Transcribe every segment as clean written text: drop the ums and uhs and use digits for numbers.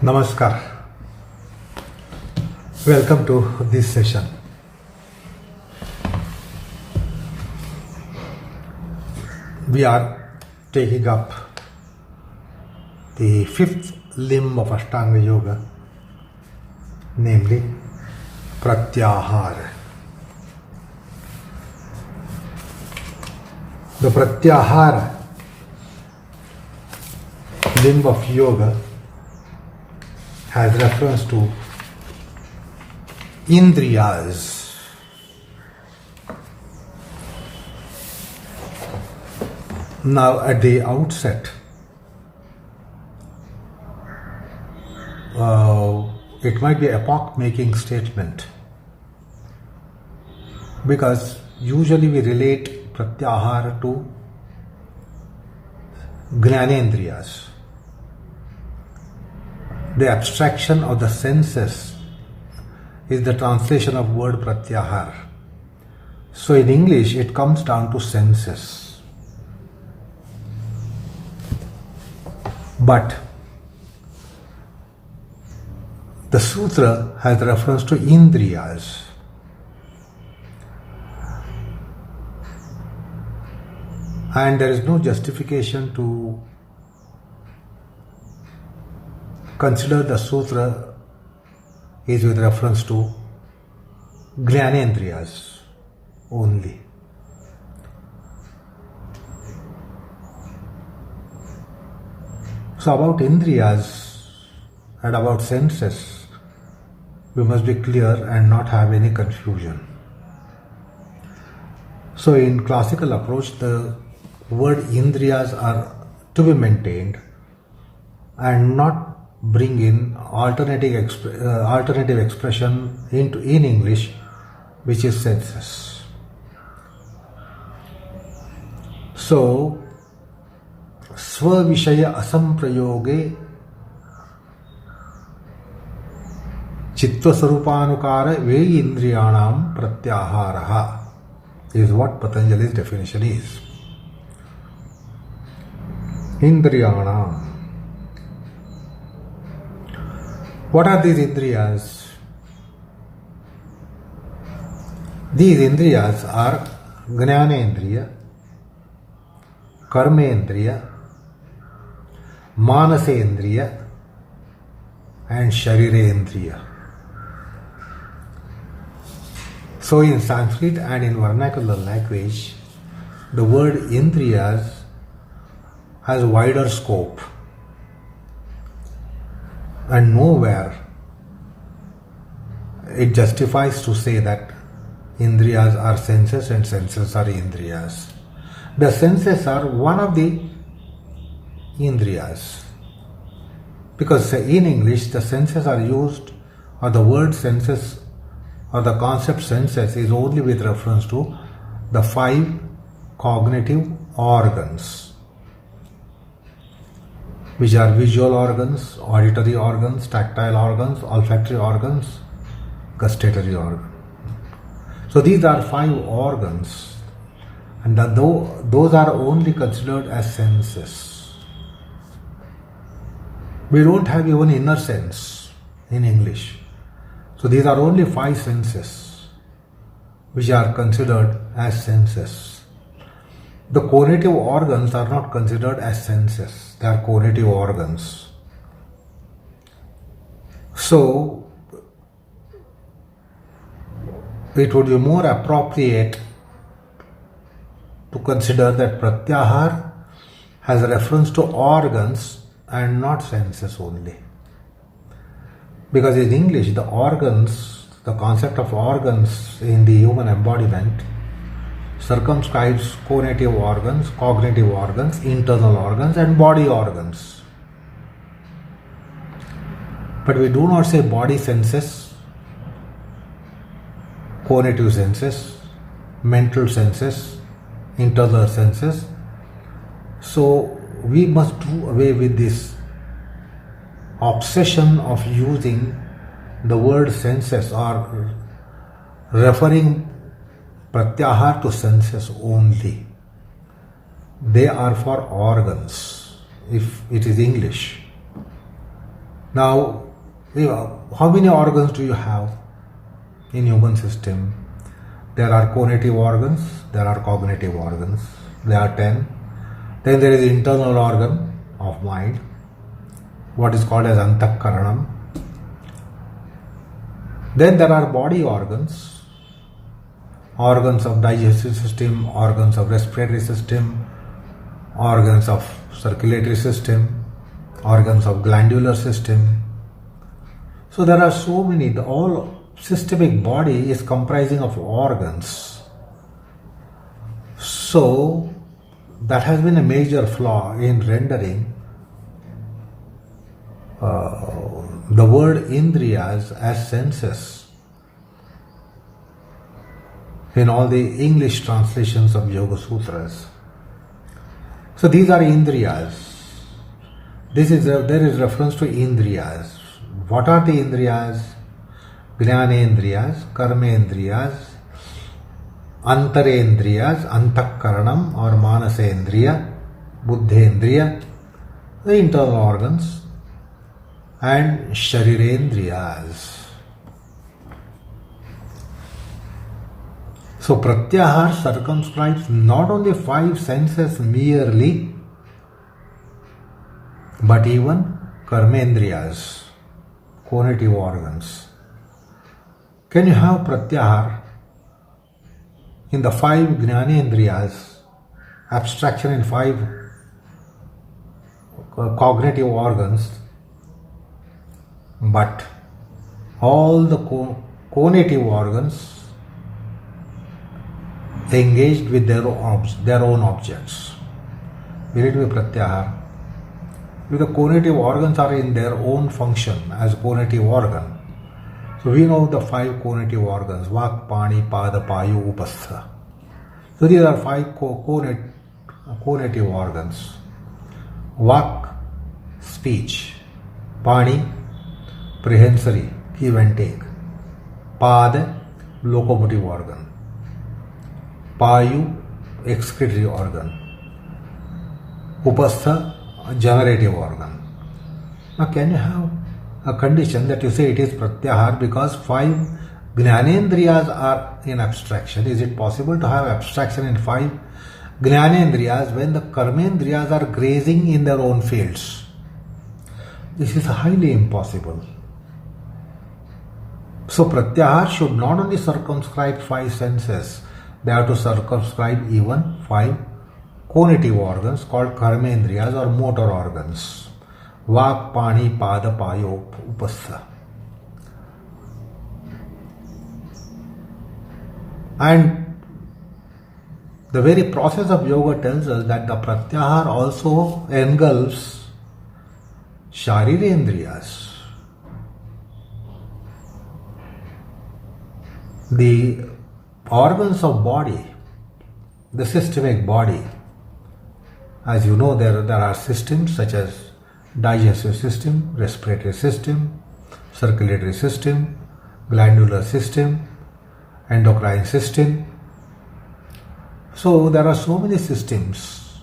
Namaskar. Welcome to this session. We are taking up the fifth limb of Ashtanga Yoga, namely Pratyahara. The Pratyahara limb of yoga has reference to Indriyas. Now, at the outset, it might be an epoch-making statement, because usually we relate Pratyahara to Jnanendriyas. The abstraction of the senses is the translation of word Pratyahara. So in English it comes down to senses. But the sutra has reference to Indriyas. And there is no justification to consider the sutra is with reference to Jnanendriyas only. So about Indriyas and about senses, we must be clear and not have any confusion. So in classical approach, the word Indriyas are to be maintained and not bring in alternative expression in English, which is senses. So, Svavishaya asamprayoge Chittvaswarupanukara Veyi Indriyanam Pratyahara is what Patanjali's definition is. Indriyanam. What are these Indriyas? These Indriyas are Jnanendriya, Karmendriya, Manasaindriyas and Sharirindriyas. So in Sanskrit and in vernacular language, the word Indriyas has wider scope. And nowhere it justifies to say that Indriyas are senses and senses are Indriyas. The senses are one of the Indriyas. Because in English the senses are used, or the word senses or the concept senses is only with reference to the 5 cognitive organs, which are visual organs, auditory organs, tactile organs, olfactory organs, gustatory organs. So these are 5 organs, and those are only considered as senses. We don't have even inner sense in English. So these are only 5 senses which are considered as senses. The conative organs are not considered as senses, they are conative organs. So, it would be more appropriate to consider that Pratyahara has reference to organs and not senses only. Because in English, the organs, the concept of organs in the human embodiment circumscribes conative organs, cognitive organs, internal organs and body organs. But we do not say body senses, conative senses, mental senses, internal senses. So we must do away with this obsession of using the word senses or referring Pratyahara to senses only. They are for organs, if it is English. Now, how many organs do you have in human system? There are conative organs, there are cognitive organs, there are 10. Then there is internal organ of mind, what is called as antakaranam. Then there are body organs, organs of digestive system, organs of respiratory system, organs of circulatory system, organs of glandular system. So there are so many, the whole systemic body is comprising of organs. So that has been a major flaw in rendering the word Indriyas as senses in all the English translations of Yoga Sutras. So these are Indriyas. There is reference to Indriyas. What are the Indriyas? Jnanendriyas, Karmendriyas, Antarindriyas, Antakaranam or Manasaindriya, Buddhendriya, the internal organs, and Sharirindriyas. So Pratyahara circumscribes not only 5 senses merely, but even Karmendriyas, conative organs. Can you have Pratyahara in the 5 Jnanendriyas, abstraction in 5 cognitive organs, but all the conative organs engaged with their own objects? Will it be Pratyahara? If the conative organs are in their own function as conative organ, so we know the 5 conative organs: vak, paani, paada, paayu, upastha. So these are 5 conative organs. Vak, speech; paani, prehensory, give and take; paada, locomotive organ; paayu, excretory organ; upastha, generative organ. Now can you have a condition that you say it is Pratyahara because 5 Jnanendriyas are in abstraction? Is it possible to have abstraction in 5 Jnanendriyas when the Karmendriyas are grazing in their own fields? This is highly impossible. So Pratyahara should not only circumscribe 5 senses, they have to circumscribe even 5 conative organs called Karmendriyas or motor organs. Vak, paani, paada, paayu, upastha. And the very process of yoga tells us that the Pratyahara also engulfs Sharirindriyas. The organs of body, the systemic body. As you know, there are systems such as digestive system, respiratory system, circulatory system, glandular system, endocrine system. So there are so many systems.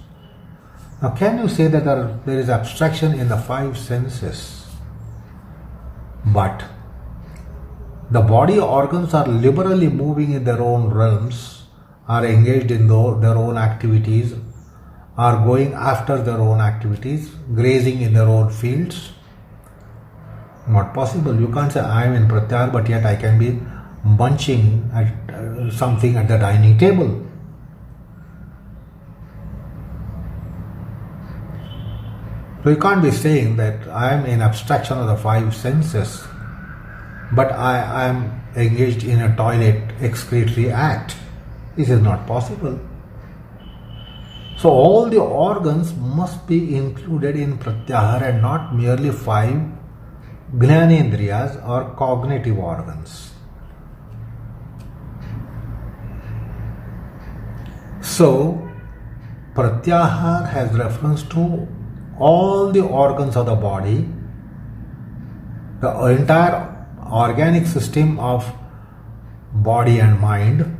Now can you say that there is abstraction in the 5 senses, but the body organs are liberally moving in their own realms, are engaged in their own activities, are going after their own activities, grazing in their own fields? Not possible. You can't say I am in Pratyahara but yet I can be munching at something at the dining table. So you can't be saying that I am in abstraction of the 5 senses but I am engaged in a toilet excretory act. This is not possible. So all the organs must be included in Pratyahara and not merely 5 Jnanendriyas or cognitive organs. So Pratyahara has reference to all the organs of the body, the entire organic system of body and mind,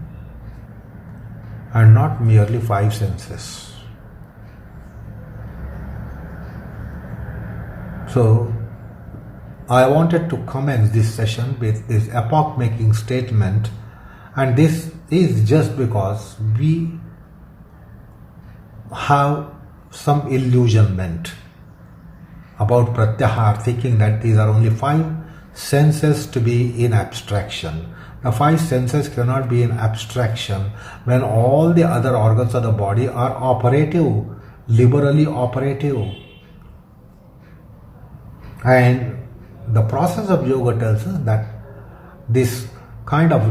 and not merely 5 senses. So I wanted to commence this session with this epoch-making statement, and this is just because we have some illusionment about Pratyahara, thinking that these are only 5 senses to be in abstraction. The 5 senses cannot be in abstraction when all the other organs of the body are operative, liberally operative. And the process of yoga tells us that this kind of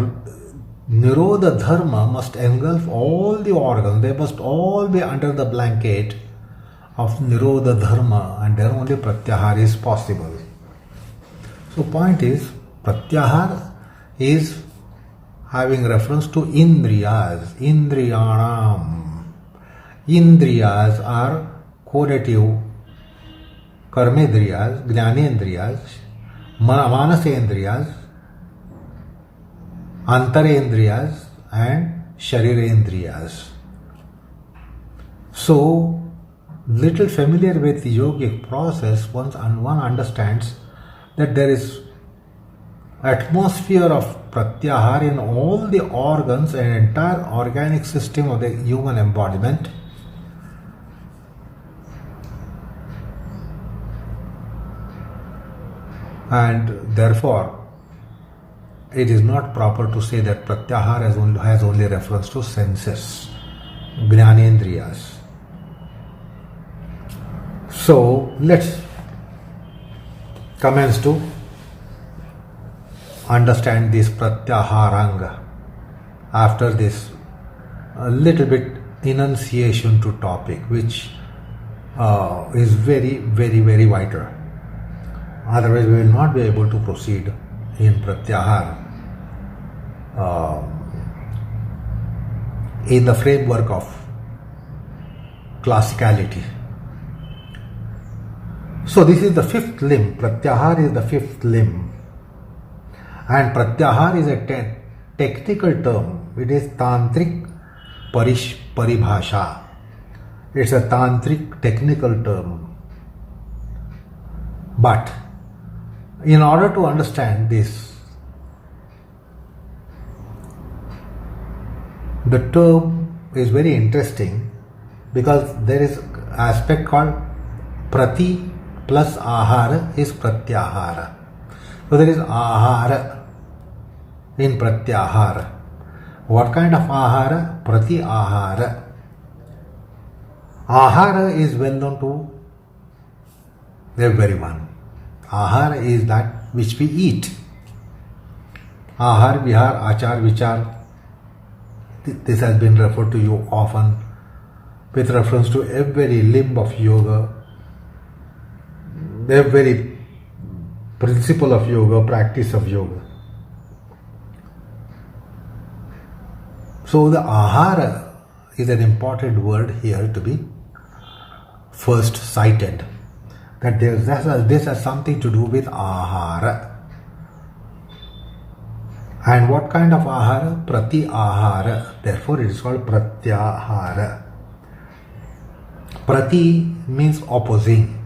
Nirodha dharma must engulf all the organs. They must all be under the blanket of Nirodha dharma, and then only Pratyahara is possible. So point is, Pratyahara is having reference to Indriyas, Indriyanam. Indriyas are Conative, Karmendriyas, Jnanendriyas, Manasaindriyas, Antarindriyas and Sharirindriyas. So, little familiar with the yogic process, one understands that there is atmosphere of Pratyahara in all the organs and entire organic system of the human embodiment. And therefore, it is not proper to say that Pratyahara has only reference to senses, Jnanendriyas. So, let's commence to understand this Pratyaharanga after this a little bit enunciation to topic, which is very, very, very vital. Otherwise, we will not be able to proceed in Pratyahara in the framework of classicality. So this is the 5th limb. Pratyahara is the 5th limb. And Pratyahara is a technical term. It is tantrik paribhasha. It's a tantric technical term. But in order to understand this, the term is very interesting because there is an aspect called Prati plus Aahaar is Pratyahara. So there is Ahara in Pratyahara. What kind of Ahara? Prati Aahaar. Ahara is well known to everyone. Ahara is that which we eat. Ahar, Vihar, Achar, Vichar. This has been referred to you often with reference to every limb of yoga, every principle of yoga, practice of yoga. So the ahara is an important word here to be first cited. That this has something to do with ahara. And what kind of ahara? Prati Aahaar. Therefore it is called Pratyahara. Prati means opposing.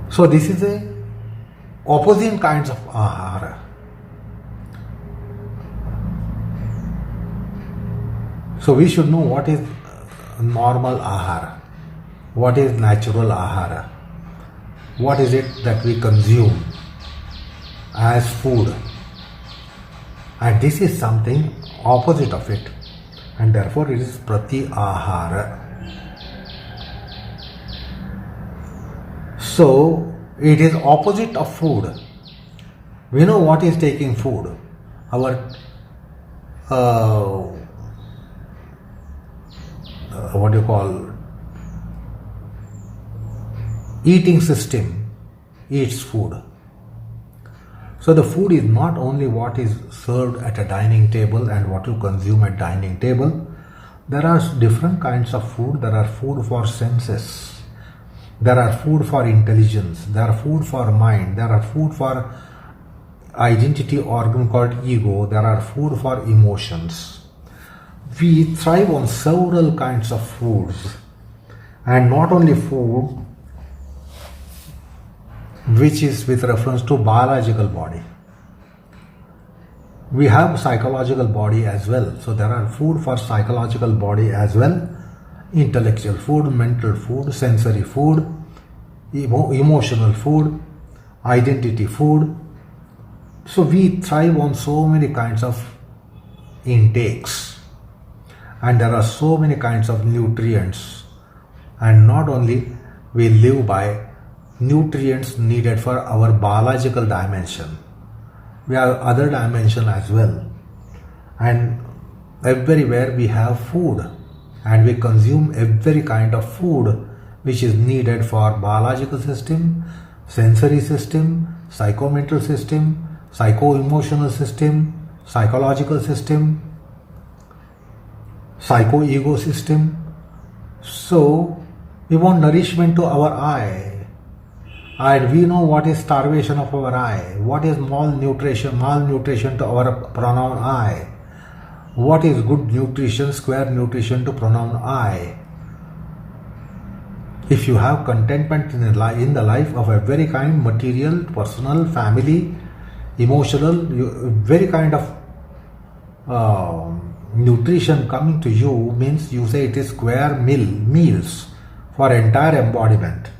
So this is a opposing kinds of ahara. So we should know what is normal ahara, what is natural ahara, what is it that we consume as food, and this is something opposite of it, and therefore it is Prati Aahaar. So it is opposite of food. We know what is taking food. Our what do you call, eating system eats food. So the food is not only what is served at a dining table and what you consume at dining table. There are different kinds of food. There are food for senses. There are food for intelligence. There are food for mind. There are food for identity organ called ego. There are food for emotions. We thrive on several kinds of foods, And not only food, which is with reference to biological body. We have psychological body as well. So there are food for psychological body as well. Intellectual food, mental food, sensory food, emotional food, identity food. So we thrive on so many kinds of intakes. And there are so many kinds of nutrients. And not only we live by nutrients needed for our biological dimension. We have other dimension as well. And everywhere we have food. And we consume every kind of food which is needed for biological system, sensory system, psychomental system, psycho-emotional system, psychological system, psycho-ego system. So we want nourishment to our eye. And we know what is starvation of our eye, what is malnutrition to our pronoun I, what is good nutrition, square nutrition to pronoun I. If you have contentment in the life of a very kind, material, personal, family, emotional, very kind of nutrition coming to you, means you say it is square meals for entire embodiment.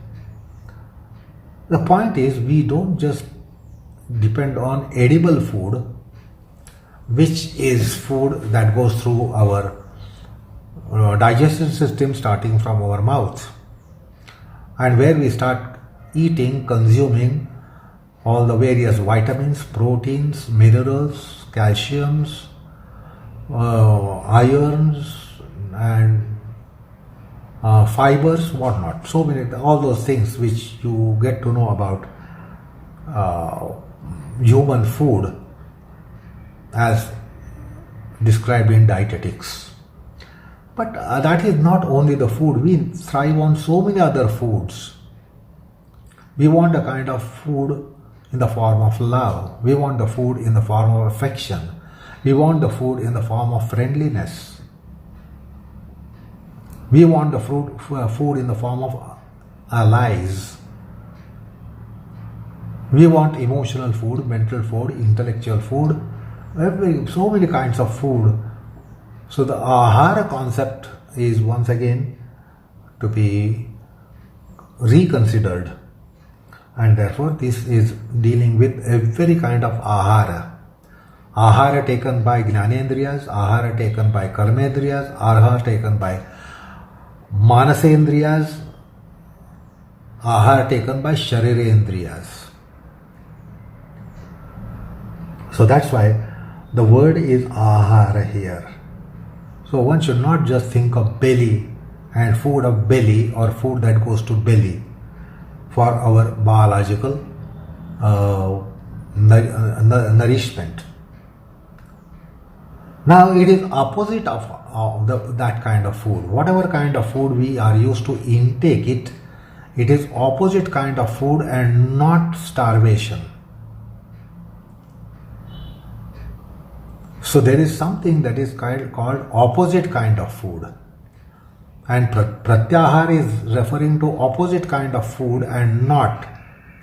The point is, we don't just depend on edible food, which is food that goes through our digestive system starting from our mouth, and where we start eating, consuming all the various vitamins, proteins, minerals, calciums, irons and fibers, whatnot. So many, all those things which you get to know about human food as described in dietetics. But that is not only the food. We thrive on so many other foods. We want a kind of food in the form of love. We want the food in the form of affection. We want the food in the form of friendliness. We want the food in the form of allies. We want emotional food, mental food, intellectual food, so many kinds of food. So the ahara concept is once again to be reconsidered, and therefore this is dealing with every kind of ahara. Ahara taken by Jnanendriyas, ahara taken by Karmendriyas, ahara taken by Manasaindriyas, ahara taken by Sharirindriyas. So that's why the word is ahara here. So one should not just think of belly and food of belly or food that goes to belly for our biological nourishment. Now it is opposite of that kind of food. Whatever kind of food we are used to intake it is opposite kind of food and not starvation. So there is something that is called opposite kind of food. And Pratyahara is referring to opposite kind of food and not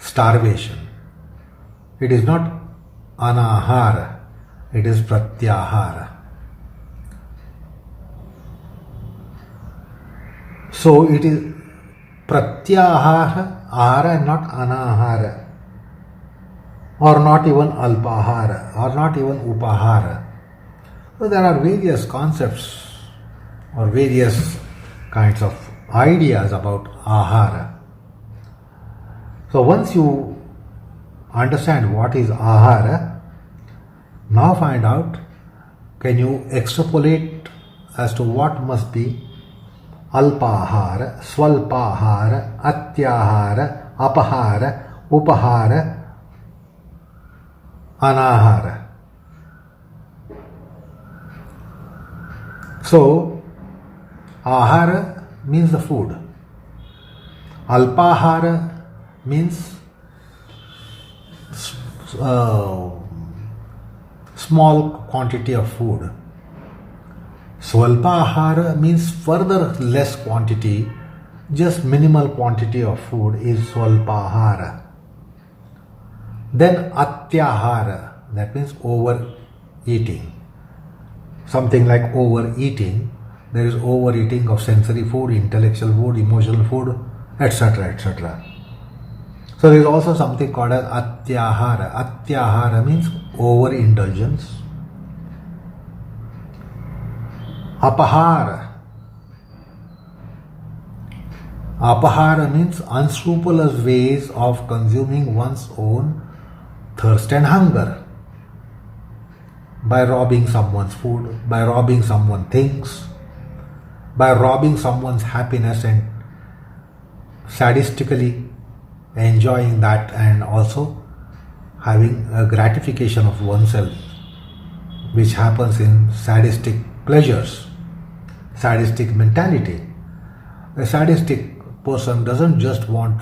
starvation. It is not anahara, it is Pratyahara. So it is Pratyahara, ahara and not anahara, or not even alpahara, or not even upahara. So there are various concepts or various kinds of ideas about ahara. So once you understand what is ahara, now find out, can you extrapolate as to what must be alpahara, swalpahara, atyahara, apahara, upahara, anahara. So ahara means the food. Alpahara means small quantity of food. Swalpahara means further less quantity just minimal quantity of food is swalpahara. Then atyahara, that means overeating. Something like overeating. There is overeating of sensory food, intellectual food, emotional food, etc. etc. So there is also something called as atyahara. Atyahara means overindulgence. Apahara. Apahara means unscrupulous ways of consuming one's own thirst and hunger. By robbing someone's food, by robbing someone's things, by robbing someone's happiness and sadistically enjoying that, and also having a gratification of oneself, which happens in sadistic pleasures, sadistic mentality. A sadistic person doesn't just want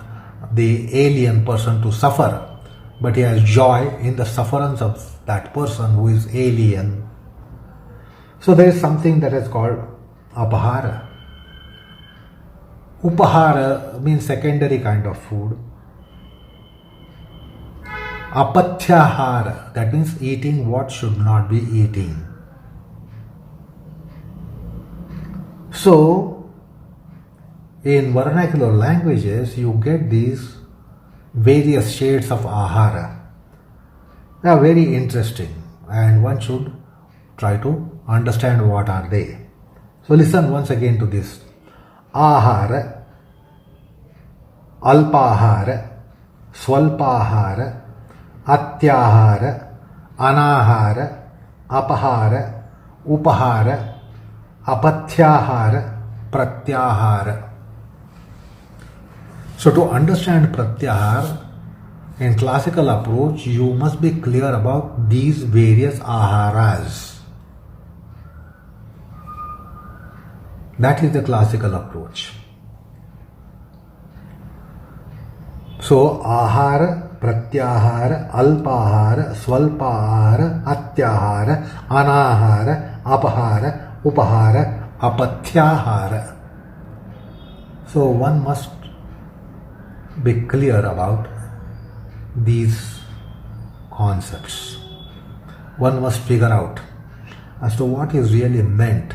the alien person to suffer, but he has joy in the sufferance of that person who is alien. So there is something that is called apahara. Upahara means secondary kind of food. Pratyahara, that means eating what should not be eating. So, in vernacular languages, you get these various shades of ahara. They are very interesting, and one should try to understand what are they. So listen once again to this. Ahara, alpahara, swalpahara, atyahara, anahara, apahara, upahara, apatyahara, pratyahara. So to understand pratyahara in classical approach, you must be clear about these various aharas. That is the classical approach. So ahara, pratyahara, alpahara, swalpahara, atyahara, anahara, apahara, upahara, apatyahara. So one must be clear about these concepts. One must figure out as to what is really meant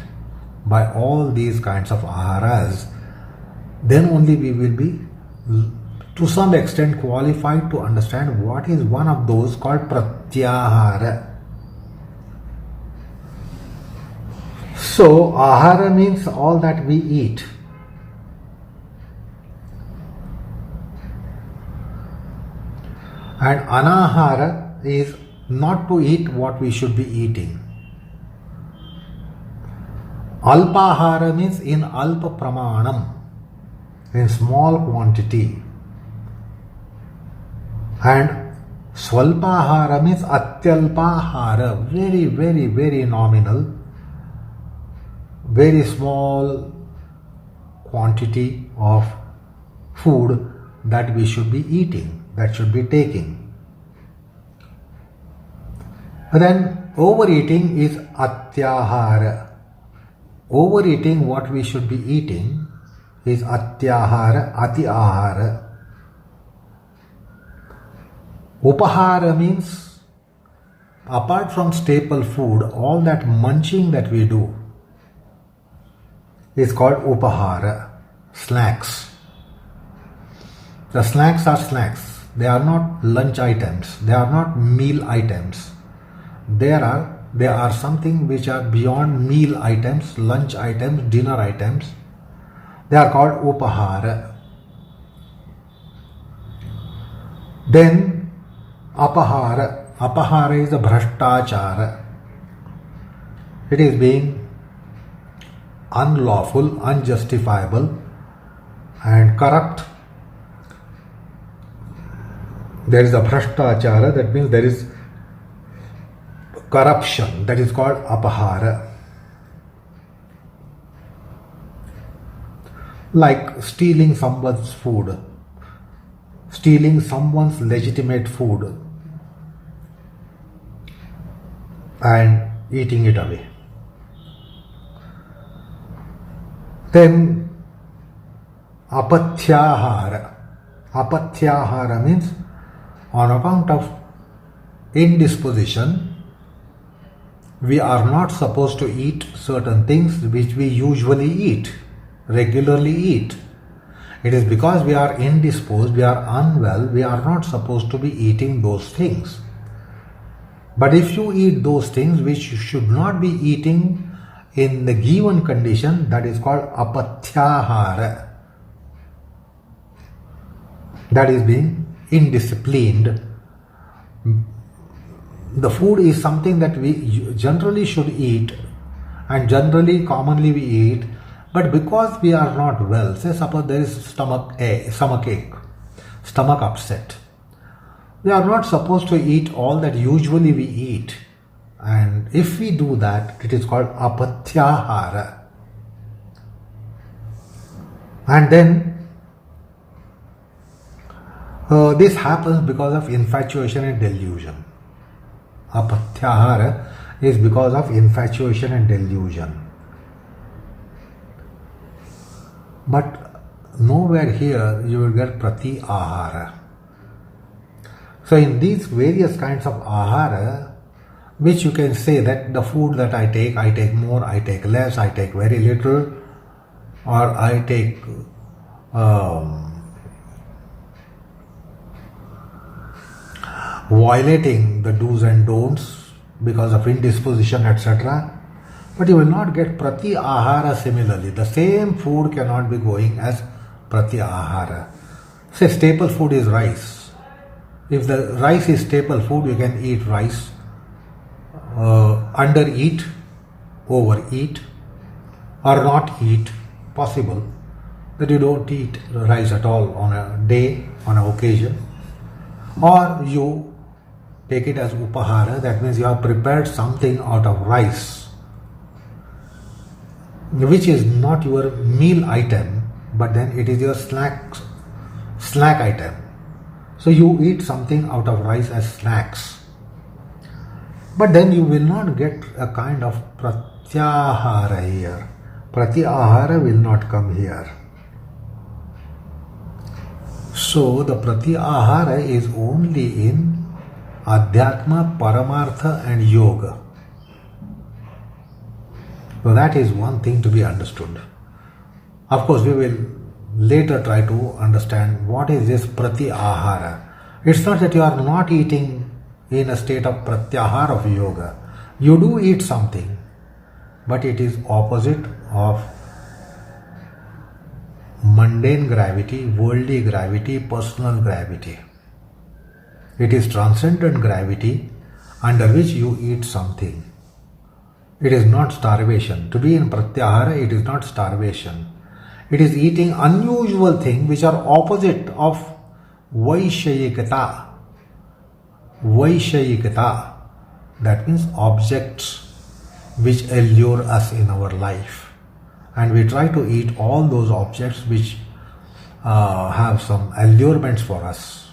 by all these kinds of aharas. Then only we will be to some extent qualified to understand what is one of those called pratyahara. So ahara means all that we eat. And anahara is not to eat what we should be eating. Alpahara means in alpa pramanam, in small quantity. And swalpahara means atyalpahara, very, very, very nominal, very small quantity of food that we should be eating, that should be taking. Then overeating is atyahara. Overeating what we should be eating is atyahara, ati ahara. Upahara means apart from staple food, all that munching that we do is called upahara, snacks. The snacks are snacks. They are not lunch items. They are not meal items. They are something which are beyond meal items, lunch items, dinner items. They are called upahara. Then apahara. Apahara is the bhrashtachara. It is being unlawful, unjustifiable and corrupt. There is a bhrashtachara, that means there is corruption, that is called apahara. Like stealing someone's food, stealing someone's legitimate food and eating it away. Then Apatyahara. Apatyahara means on account of indisposition, we are not supposed to eat certain things which we usually eat, regularly eat. It is because we are indisposed, we are unwell, we are not supposed to be eating those things. But if you eat those things which you should not be eating in the given condition, that is called apatyahara. That is being indisciplined. The food is something that we generally should eat and generally commonly we eat, but because we are not well, say suppose there is stomach ache, stomach upset, we are not supposed to eat all that usually we eat, and if we do that, it is called apatyahara. And then this happens because of infatuation and delusion. Apatyahara is because of infatuation and delusion. But nowhere here you will get Prati Aahaar. So in these various kinds of ahara, which you can say that the food that I take more, I take less, I take very little, or I take violating the do's and don'ts because of indisposition, etc. But you will not get Prati Aahaar similarly. The same food cannot be going as Prati Aahaar. Say staple food is rice. If the rice is staple food, you can eat rice. Undereat, overeat, or not eat. Possible that you don't eat rice at all on a day, on an occasion. Or you take it as upahara, that means you have prepared something out of rice, which is not your meal item, but then it is your snack item. So you eat something out of rice as snacks. But then you will not get a kind of pratyahara here. Prati Aahaar will not come here. So the Prati Aahaar is only in Adhyatma, Paramartha and Yoga. So that is one thing to be understood. Of course, we will later try to understand what is this Prati Aahaar. It's not that you are not eating in a state of Pratyahara of yoga. You do eat something, but it is opposite of mundane gravity, worldly gravity, personal gravity. It is transcendent gravity under which you eat something. It is not starvation. To be in Pratyahara, it is not starvation. It is eating unusual things which are opposite of Vaishayikata. Vaishayikata, that means objects which allure us in our life. And we try to eat all those objects which have some allurements for us.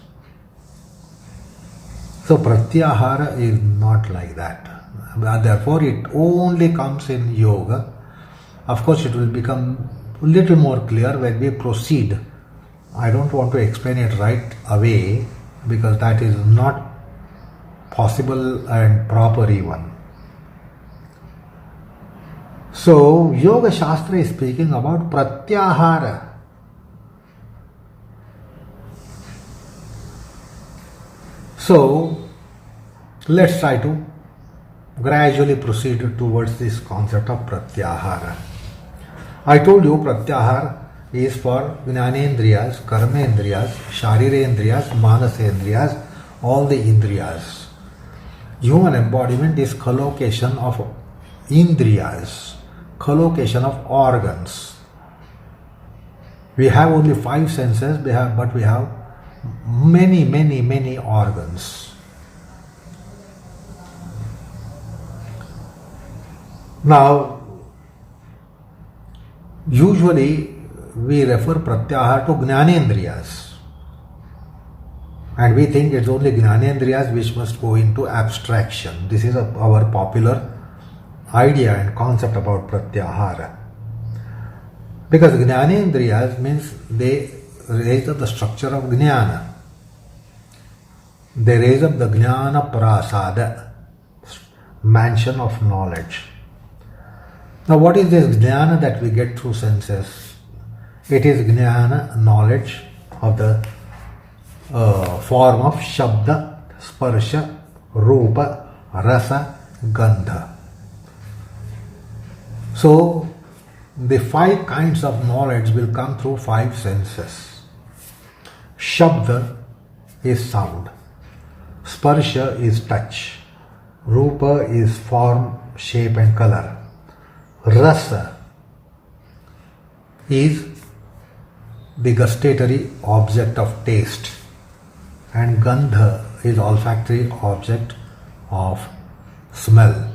So Pratyahara is not like that. Therefore, it only comes in yoga. Of course, it will become a little more clear when we proceed. I don't want to explain it right away because that is not possible and proper even. So, Yoga Shastra is speaking about Pratyahara. So, let's try to gradually proceed towards this concept of Pratyahara. I told you Pratyahara is for Jnanendriyas, Karmendriyas, Sharirindriyas, Manasaindriyas, all the Indriyas. Human embodiment is collocation of Indriyas, collocation of organs. We have only 5 senses, but we have many organs. Now, usually we refer Pratyahara to Jnanendriyas. And we think it's only Jnanendriyas which must go into abstraction. This is our popular idea and concept about Pratyahara. Because Jnanendriyas means they raise up the structure of Jnana. They raise up the Jnana Prasada, mansion of knowledge. Now what is this Jnana that we get through senses? It is Jnana, knowledge of the form of Shabda, Sparsha, Rupa, Rasa, Gandha. So the 5 kinds of knowledge will come through 5 senses. Shabda is sound. Sparsha is touch. Rupa is form, shape and color. Rasa is the gustatory object of taste. And Gandha is olfactory object of smell.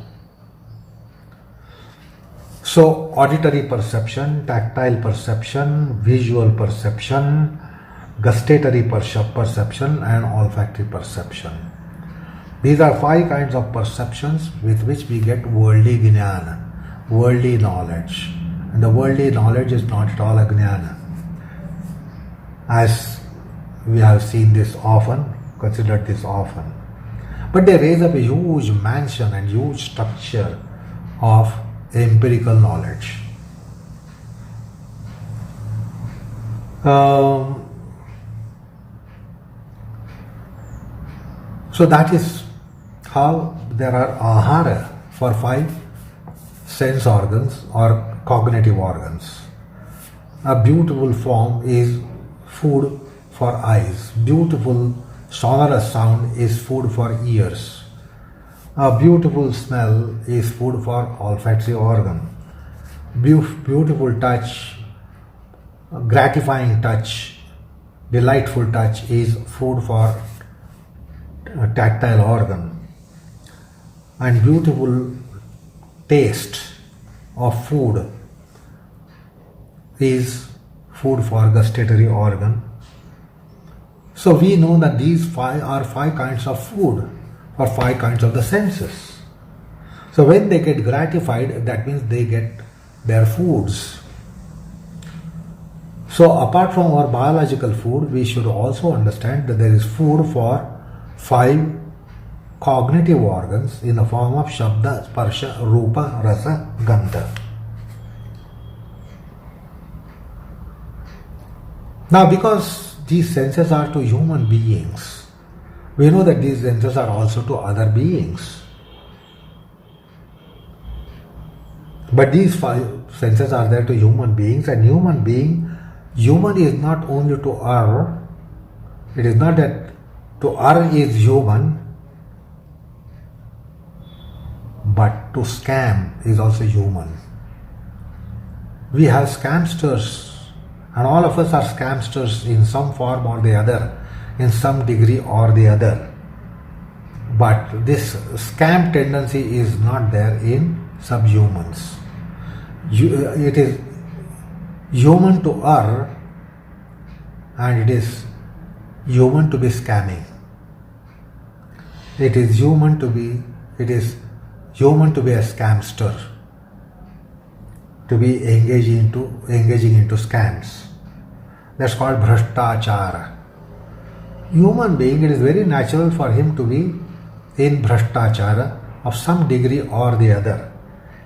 So auditory perception, tactile perception, visual perception, gustatory perception and olfactory perception. These are 5 kinds of perceptions with which we get worldly jnana, worldly knowledge. And the worldly knowledge is not at all a jnana. As we have seen this often, considered this often. But they raise up a huge mansion and huge structure of empirical knowledge. So that is how there are ahara for 5 sense organs or cognitive organs. A beautiful form is food for eyes. Beautiful sonorous sound is food for ears. A beautiful smell is food for olfactory organ. Beautiful touch, gratifying touch, delightful touch is food for a tactile organ. And beautiful taste of food is food for gustatory organ. So we know that these 5 are 5 kinds of food or 5 kinds of the senses. So when they get gratified, that means they get their foods. So apart from our biological food, we should also understand that there is food for 5 cognitive organs in the form of Shabda, Sparsha, Rupa, Rasa, Gandha. Now because these senses are to human beings, we know that these senses are also to other beings. But these 5 senses are there to human beings, and human is not only to err. It is not that to err is human, but to scam is also human. We have scamsters, and all of us are scamsters in some form or the other, in some degree or the other. But this scam tendency is not there in subhumans. It is human to err, and it is human to be scamming. It is human to be a scamster, to be engaging into scams. That's called bhrashtachara. Human being, it is very natural for him to be in bhrashtachara of some degree or the other.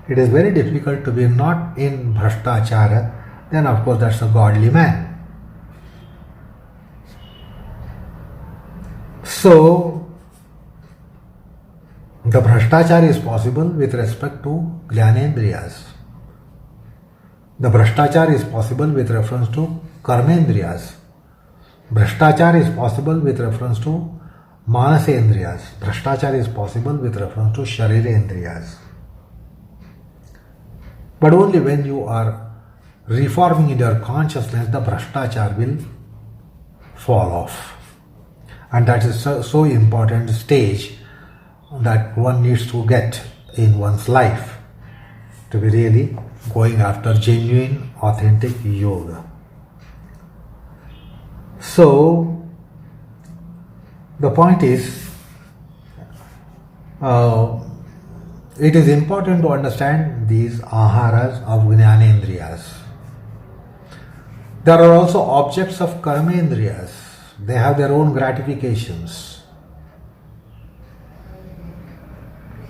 It is very difficult to be not in bhrashtachara, then of course that's a godly man. So the bhrashtachara is possible with respect to Jnanendriyas. The bhrashtachara is possible with reference to Karmendriyas. Bhrashtachara is possible with reference to Manasaindriyas. Bhrashtachara is possible with reference to Sharirindriyas. But only when you are reforming in your consciousness, the bhrashtachara will fall off. And that is so important stage that one needs to get in one's life to be really going after genuine, authentic yoga. So, the point is, it is important to understand these aharas of Jnanendriyas. There are also objects of Karmendriyas. They have their own gratifications.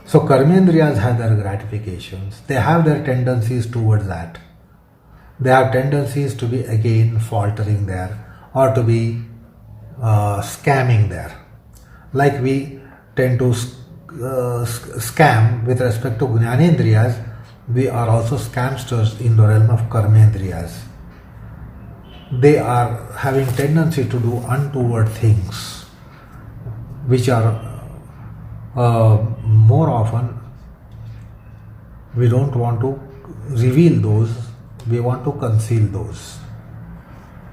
So Karmendriyas have their gratifications. They have their tendencies towards that. They have tendencies to be again faltering there or to be scamming there. Like we tend to scam with respect to Jnanendriyas, we are also scamsters in the realm of Karmendriyas. They are having tendency to do untoward things, which are more often we don't want to reveal those, we want to conceal those.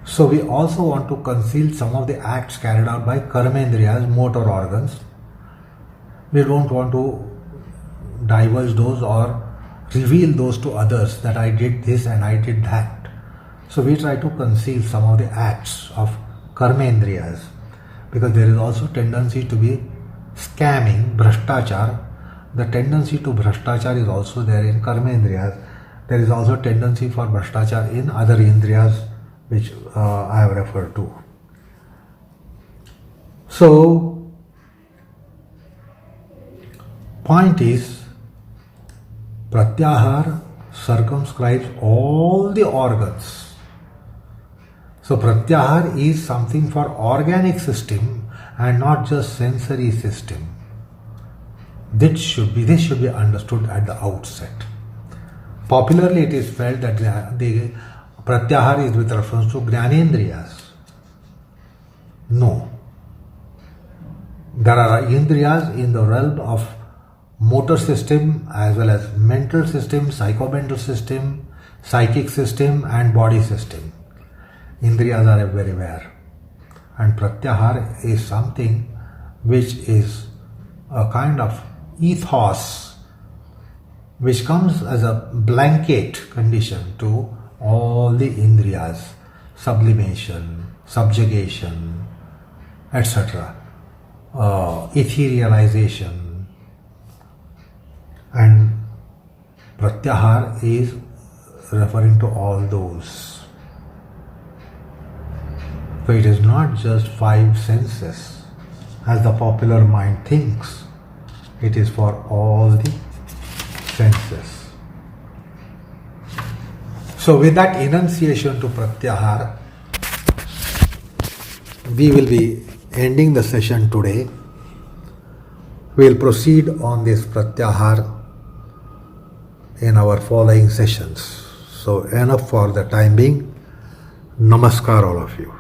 So we also want to conceal some of the acts carried out by Karmendriyas, motor organs. We don't want to divulge those or reveal those to others that I did this and I did that. So we try to conceal some of the acts of Karmendriyas, because there is also tendency to be scamming, bhrashtachar. The tendency to bhrashtachar is also there in Karmendriyas. There is also tendency for bhrashtachar in other indriyas, which I have referred to. So, point is, Pratyahara circumscribes all the organs. So Pratyahara is something for organic system and not just sensory system. This should be understood at the outset. Popularly it is felt that the Pratyahara is with reference to Jnanendriyas. No. There are Indriyas in the realm of motor system as well as mental system, psychomental system, psychic system and body system. Indriyas are everywhere. And Pratyahara is something which is a kind of ethos which comes as a blanket condition to all the Indriyas, sublimation, subjugation, etc. Etherealization. And Pratyahara is referring to all those. So it is not just 5 senses as the popular mind thinks. It is for all the senses. So with that enunciation to Pratyahara, we will be ending the session today. We will proceed on this Pratyahara in our following sessions. So enough for the time being. Namaskar all of you.